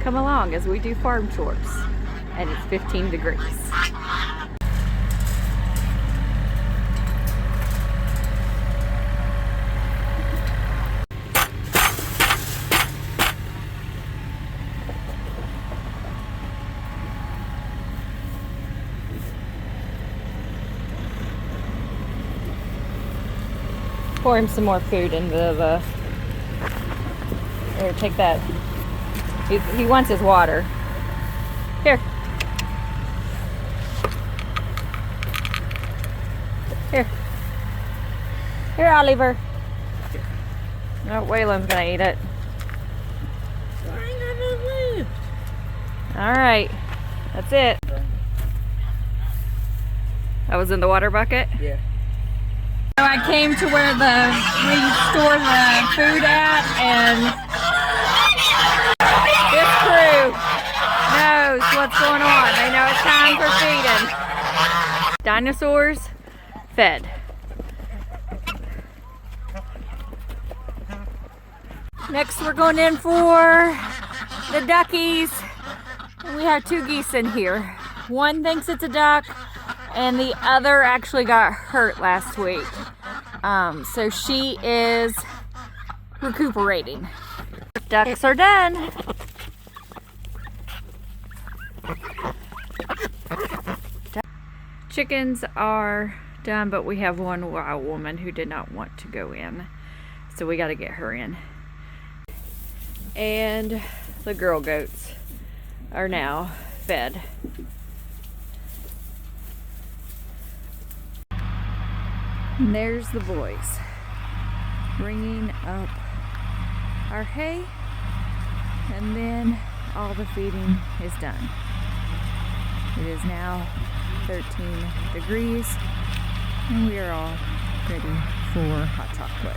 come along as we do farm chores. And it's 15 degrees. Pour him some more food into the... Here, take that. He wants his water. Here. Here. Here, Oliver. No, Waylon's gonna eat it. Alright. That's it. That was in the water bucket? Yeah. So I came to where we store the food at, and this crew knows what's going on. They know it's time for feeding. Dinosaurs fed. Next we're going in for the duckies. We have 2 geese in here. One thinks it's a duck, and the other actually got hurt last week. So she is recuperating. Ducks are done. Chickens are done, but we have one wild woman who did not want to go in. So we got to get her in. And the girl goats are now fed. And there's the boys bringing up our hay, and then all the feeding is done. It is now 13 degrees and we are all ready for hot chocolate.